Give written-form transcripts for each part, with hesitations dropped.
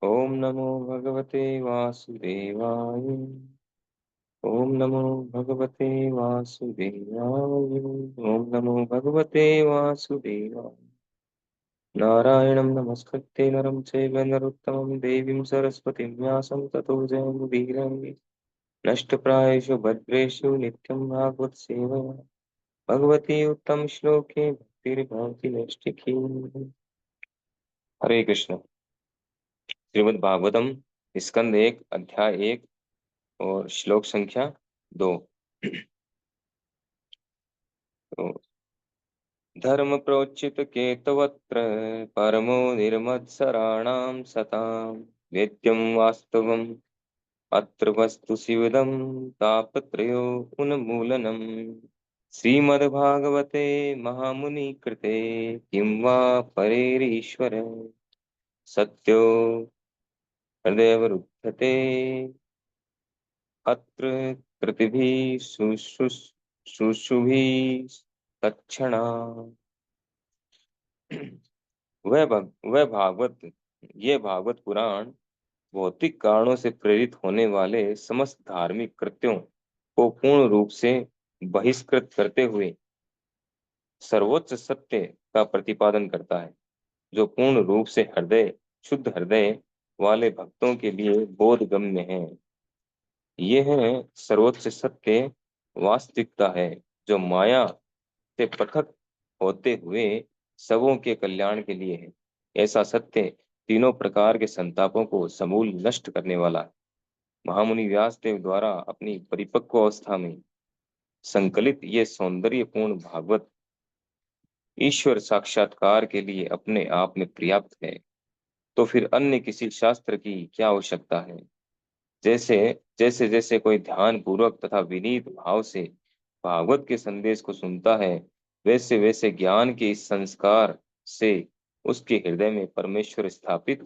ओम नमो भगवते वासुदेवाय। ओम नमो भगवते वासुदेवाय। ओम नमो भगवते वासुदेवाय। नारायणं नमस्कृत्य नरं चैव नरोत्तमं देवीं सरस्वतीं व्यासं ततो जयमुदीरये। नष्टप्रायेषु भद्रेषु नित्यं भागवत सेवया भगवती उत्तम श्लोके भक्तिर्भवति नैष्ठिकी। हरे कृष्ण। श्रीमद् भागवतम स्कंद एक अध्याय एक और श्लोक संख्या 2। तो धर्म प्रोचित केतवत्र परमो निर्मत्सराणां सतां वेद्यं वास्तवम् अत्र वस्तु शिवदं तापत्रयो उन्मूलनम्। श्रीमद्भागवते महामुनि कृते किं वा परेरीश्वर सत्यो हृदयवरुध्यते अत्र कृतिभिः शुश्रूषुभिः तत्क्षणा। वह भागवत ये भागवत पुराण भौतिक कारणों से प्रेरित होने वाले समस्त धार्मिक कृत्यों को पूर्ण रूप से बहिष्कृत करते हुए सर्वोच्च सत्य का प्रतिपादन करता है, जो पूर्ण रूप से शुद्ध हृदय वाले भक्तों के लिए बोधगम्य है। यह सर्वोच्च सत्य वास्तविकता है, जो माया से पृथक होते हुए सबों के कल्याण के लिए है। ऐसा सत्य तीनों प्रकार के संतापों को समूल नष्ट करने वाला है। महामुनि व्यासदेव द्वारा अपनी परिपक्व अवस्था में संकलित ये सौंदर्यपूर्ण भागवत ईश्वर साक्षात्कार के लिए अपने आप में पर्याप्त है। तो फिर अन्य किसी शास्त्र की क्या आवश्यकता है। जैसे जैसे जैसे कोई ध्यान पूर्वक तथा विनीत भाव से भागवत के संदेश को सुनता है, वैसे वैसे ज्ञान के इस संस्कार से उसके हृदय में परमेश्वर स्थापित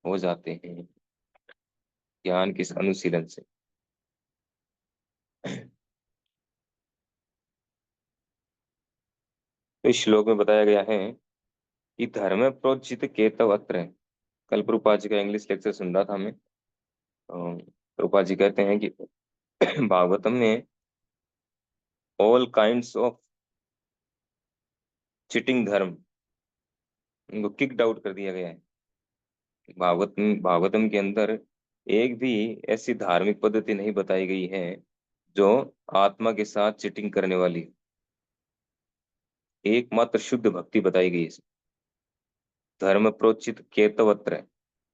हो जाते हैं। ज्ञान के इस अनुशीलन से तो इस श्लोक में बताया गया है कि धर्म प्रोचित केतव अत्र। कल प्रभुपाद जी का इंग्लिश लेक्चर सुन रहा था मैं। प्रभुपाद जी कहते हैं कि भागवतम में ऑल काइंड्स ऑफ चिटिंग धर्म इनको किक्ड आउट कर दिया गया है। भागवतम के अंदर एक भी ऐसी धार्मिक पद्धति नहीं बताई गई है जो आत्मा के साथ चिटिंग करने वाली है। एकमात्र शुद्ध भक्ति बताई गई है। धर्म प्रोचित केतवत्र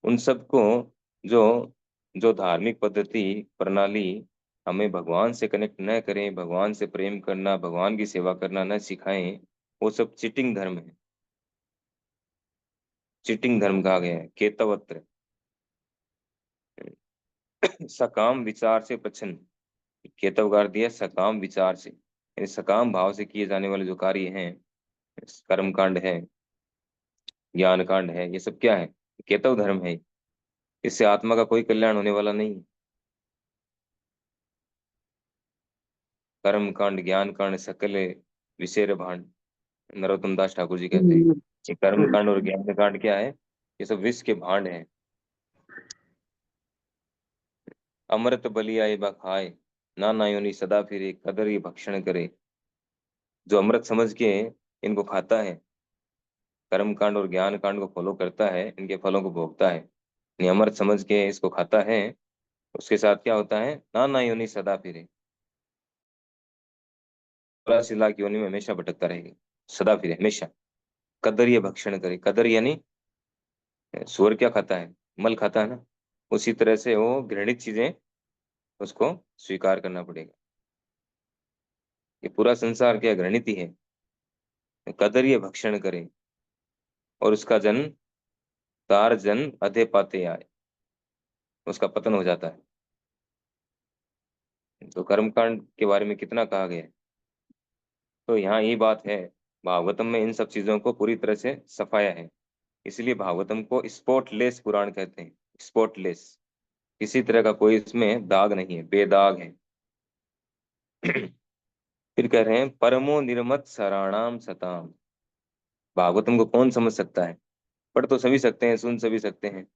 उन सबको जो जो धार्मिक पद्धति प्रणाली हमें भगवान से कनेक्ट न करें, भगवान से प्रेम करना, भगवान की सेवा करना न सिखाएं, वो सब चिटिंग धर्म है। चिटिंग धर्म कहा गया है केतवत्र। सकाम विचार से प्रच्छन्न। केतव का अर्थ दिया सकाम विचार से, यानी सकाम भाव से किए जाने वाले जो कार्य हैं, कर्म कांड है, ज्ञान कांड है, ये सब क्या है? केतव धर्म है। इससे आत्मा का कोई कल्याण होने वाला नहीं। कर्म कांड, ज्ञान कांड, सकल विषय भांड, नरोत्तम दास ठाकुर जी कहते हैं कि कर्म कांड और ज्ञान कांड क्या है? ये सब विष के भांड हैं। अमृत बलिया ये खाए, नाना योनि सदा फिरे, कदर ये भक्षण करे। जो अमृत समझ के इनको खाता है, कर्म कांड और ज्ञान कांड को फॉलो करता है, इनके फलों को भोगता है, यानी अमृत समझ के इसको खाता है, उसके साथ क्या होता है? नाना योनि सदा फिरे, शिला की योनि में हमेशा भटकता रहेगा। सदा फिरे हमेशा। कदर ये भक्षण करे, कदर यानी सुअर क्या खाता है? मल खाता है ना। उसी तरह से वो घृणित चीजें उसको स्वीकार करना पड़ेगा। ये पूरा संसार क्या घृणित ही है। कदर ये भक्षण करे और उसका जन तार जन अधे पाते आए, उसका पतन हो जाता है। तो कर्मकांड के बारे में कितना कहा गया है। तो यहाँ ये बात है, भागवतम में इन सब चीजों को पूरी तरह से सफाया है। इसलिए भागवतम को स्पॉटलेस पुराण कहते हैं। स्पॉटलेस, किसी तरह का कोई इसमें दाग नहीं है, बेदाग है। फिर कह रहे हैं परमो निर्मत सराणाम सताम। भागवतम को कौन समझ सकता है? पढ़ तो सभी सकते हैं, सुन सभी सकते हैं,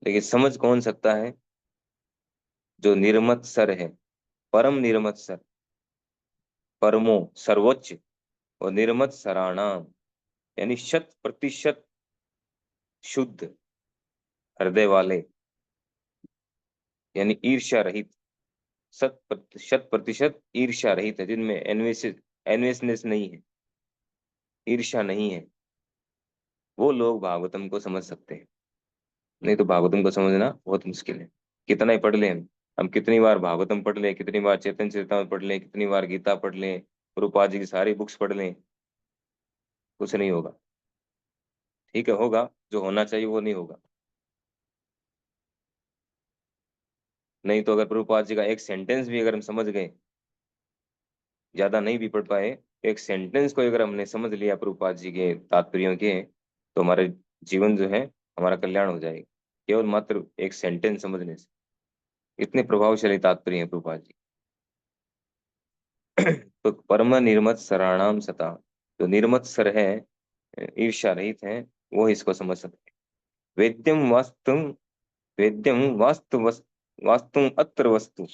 लेकिन समझ कौन सकता है? जो निर्मत सर है, परम निर्मत सर, परमो सर्वोच्च, और निर्मत सराणाम, यानी 100% शुद्ध हृदय वाले, यानी ईर्ष्या रहित, 100% ईर्ष्या रहित है, जिनमें एनवेसनेस नहीं है, ईर्ष्या नहीं है, वो लोग भागवतम को समझ सकते हैं। नहीं तो भागवतम को समझना बहुत मुश्किल है। कितना ही पढ़ लें हम कितनी बार भागवतम पढ़ लें, कितनी बार चैतन्य चरितामृत पढ़ लें, कितनी बार गीता पढ़ लें, प्रभुपाद जी की सारी बुक्स पढ़ लें, कुछ नहीं होगा। ठीक है, होगा जो होना चाहिए वो नहीं होगा। नहीं तो अगर प्रभुपाद जी का एक सेंटेंस भी अगर हम समझ गए, ज्यादा नहीं भी पढ़ पाए, एक सेंटेंस को अगर हमने समझ लिया प्रभुपाद जी के तात्पर्यों के, तो हमारे जीवन जो है, हमारा कल्याण हो जाएगा, केवल मात्र एक सेंटेंस समझने से। इतने प्रभावशाली तात्पर्य हैं प्रभुपाद जी। तो परम निर्मत सराणाम सता, जो निर्मत सर है, ईर्ष्या रहित है, वो इसको समझ सकते हैं। वेद्यम वास्तु, वेद्यम वास्तु वास्तु अत्र वस्तु,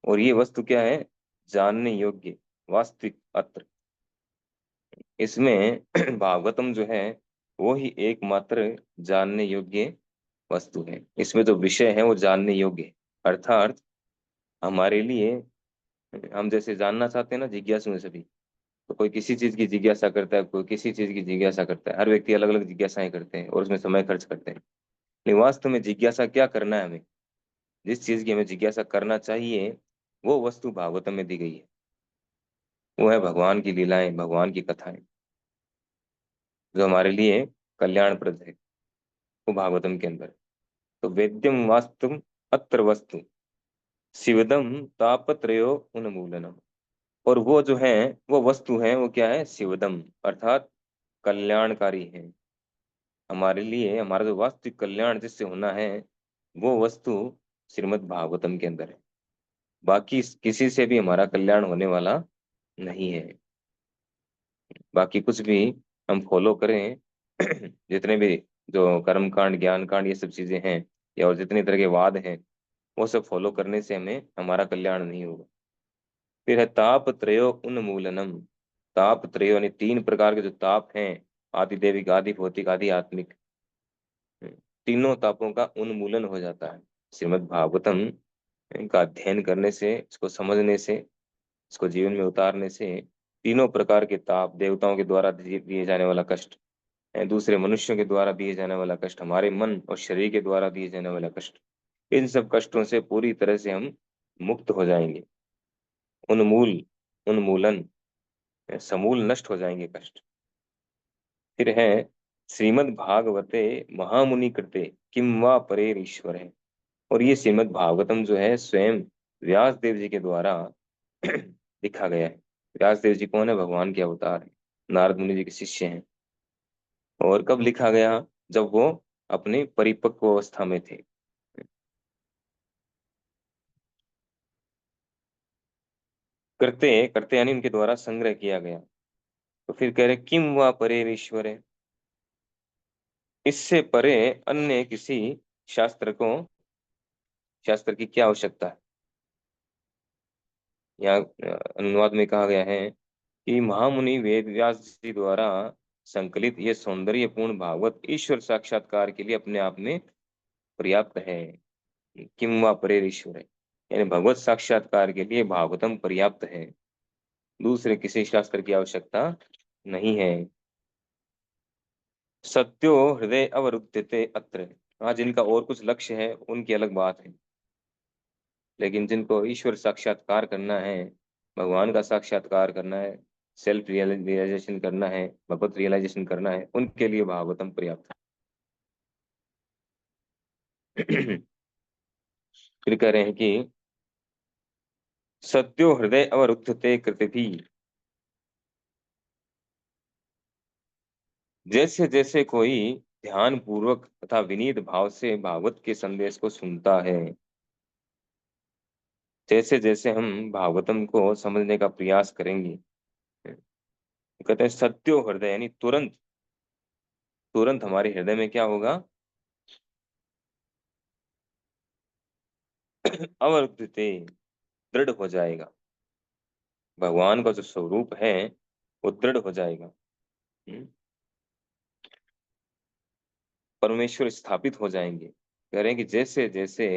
और ये वस्तु क्या है? जानने योग्य, वास्तविक अत्र, इसमें भागवतम जो है वो ही एकमात्र जानने योग्य वस्तु है। इसमें जो विषय है वो जानने योग्य है, अर्थात हमारे लिए, हम जैसे जानना चाहते हैं ना, जिज्ञासु हैं सभी। तो कोई किसी चीज की जिज्ञासा करता है, कोई किसी चीज की जिज्ञासा करता है, हर व्यक्ति अलग अलग जिज्ञासाएं करते हैं और उसमें समय खर्च करते हैं। लेकिन वास्तव में जिज्ञासा क्या करना है हमें? जिस चीज की हमें जिज्ञासा करना चाहिए, वो वस्तु भागवतम में दी गई है। वो है भगवान की लीलाएं, भगवान की कथाएं, जो हमारे लिए कल्याणप्रद है, वो भागवतम के अंदर है। तो वेद्यम वास्तु अत्र वस्तु, शिवदम तापत्रयो उन्मूलनम, और वो जो है, वो वस्तु है, वो क्या है? शिवदम, अर्थात कल्याणकारी है हमारे लिए। हमारा जो वास्तविक कल्याण जिससे होना है, वो वस्तु श्रीमद् भागवतम के अंदर है। बाकी किसी से भी हमारा कल्याण होने वाला नहीं है। बाकी कुछ भी हम फॉलो करें, जितने भी जो कर्म कांड, ज्ञान कांड, ये सब चीजें हैं, या और जितने तरह के वाद हैं, वो सब फॉलो करने से हमें हमारा कल्याण नहीं होगा। फिर है ताप त्रयो उन्मूलनम। ताप त्रयो यानी 3 प्रकार के जो ताप हैं, आदि दैविक, आदि भौतिक, आदि आत्मिक, तीनों तापों का उन्मूलन हो जाता है श्रीमद् भागवतम का अध्ययन करने से, इसको समझने से, इसको जीवन में उतारने से। तीनों प्रकार के ताप, देवताओं के द्वारा दिए जाने वाला कष्ट, दूसरे मनुष्यों के द्वारा दिए जाने वाला कष्ट, हमारे मन और शरीर के द्वारा दिए जाने वाला कष्ट, इन सब कष्टों से पूरी तरह से हम मुक्त हो जाएंगे। उन्मूल, उन्मूलन, समूल नष्ट हो जाएंगे कष्ट। फिर है श्रीमद् भागवते महामुनि कृते किम वा परेर ईश्वर है। और ये श्रीमद् भागवतम जो है स्वयं व्यास देव जी के द्वारा लिखा गया है। व्यास देव जी कौन है? भगवान के अवतार है, नारद मुनि जी के शिष्य हैं। और कब लिखा गया? जब वो अपने परिपक्व अवस्था में थे। करते करते यानी उनके द्वारा संग्रह किया गया। तो फिर कह रहे किम वा परे ईश्वर है, इससे परे अन्य किसी शास्त्र को, शास्त्र की क्या आवश्यकता है? यहाँ अनुवाद में कहा गया है कि महामुनि वेद व्यास जी द्वारा संकलित ये सौंदर्यपूर्ण भागवत ईश्वर साक्षात्कार के लिए अपने आप में पर्याप्त है। किम वा परे ईश्वर है, यानी भगवत साक्षात्कार के लिए भागवतम पर्याप्त है, दूसरे किसी शास्त्र की आवश्यकता नहीं है। सत्यो हृदय अवरुद्धते अत्र, हाँ जिनका और कुछ लक्ष्य है उनकी अलग बात है, लेकिन जिनको ईश्वर साक्षात्कार करना है, भगवान का साक्षात्कार करना है, सेल्फ रियलाइजेशन करना है, भगवत रियलाइजेशन करना है, उनके लिए भागवतम पर्याप्त है। फिर कह रहे हैं कि सत्यो हृदय अवरुद्धते कृतिभी, जैसे जैसे कोई ध्यान पूर्वक तथा विनीत भाव से भागवत के संदेश को सुनता है, जैसे जैसे हम भागवतम को समझने का प्रयास करेंगे, कहते हैं सत्यो हृदय, यानी तुरंत तुरंत हमारे हृदय में क्या होगा? अवर्धते, दृढ़ हो जाएगा। भगवान का जो स्वरूप है वो दृढ़ हो जाएगा। हम्म, परमेश्वर स्थापित हो जाएंगे। कह रहे हैं कि जैसे जैसे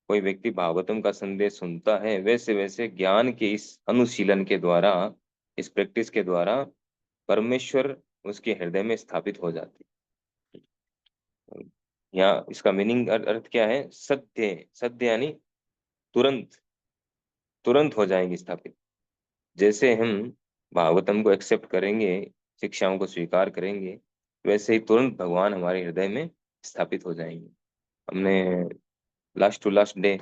कोई व्यक्ति भागवतम का संदेश सुनता है, वैसे वैसे ज्ञान के इस अनुशीलन के द्वारा, इस प्रैक्टिस के द्वारा परमेश्वर उसके हृदय में स्थापित हो जाते हैं। यहाँ इसका मीनिंग अर्थ क्या है? सत्य, सत्य यानी तुरंत, तुरंत हो जाएंगे स्थापित। जैसे हम भागवतम को एक्सेप्ट करेंगे, शिक्षाओं को स्वीकार करेंगे, वैसे ही तुरंत भगवान हमारे हृदय में स्थापित हो जाएंगे। हमने लास्ट टू लास्ट डे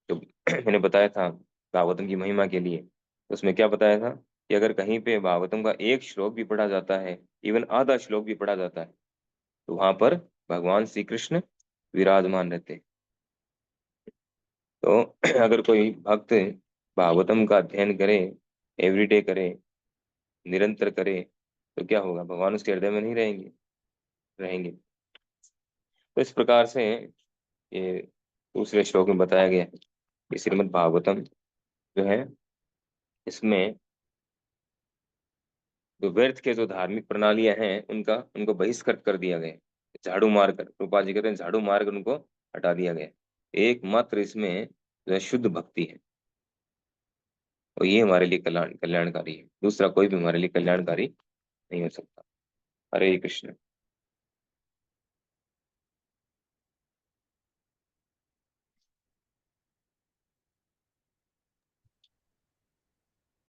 जो मैंने बताया था भागवतम की महिमा के लिए, तो उसमें क्या बताया था कि अगर कहीं पे भागवतम का एक श्लोक भी पढ़ा जाता है, इवन आधा श्लोक भी पढ़ा जाता है, तो वहां पर भगवान श्री कृष्ण विराजमान रहते हैं। तो अगर कोई भक्त भागवतम का अध्ययन करे, एवरीडे करे, निरंतर करे, तो क्या होगा? भगवान उसके हृदय में नहीं रहेंगे? रहेंगे। तो इस प्रकार से ये दूसरे श्लोक में बताया गया है कि श्रीमद् भागवतम जो है, इसमें जो व्यर्थ के जो धार्मिक प्रणालियां हैं उनका उनको बहिष्कृत कर दिया गया। झाड़ू मारकर, रूपा जी कहते हैं, झाड़ू मारकर उनको हटा दिया गया। एकमात्र इसमें जो है शुद्ध भक्ति है, और ये हमारे लिए कल्याणकारी है। दूसरा कोई भी हमारे लिए कल्याणकारी नहीं हो सकता। हरे कृष्ण।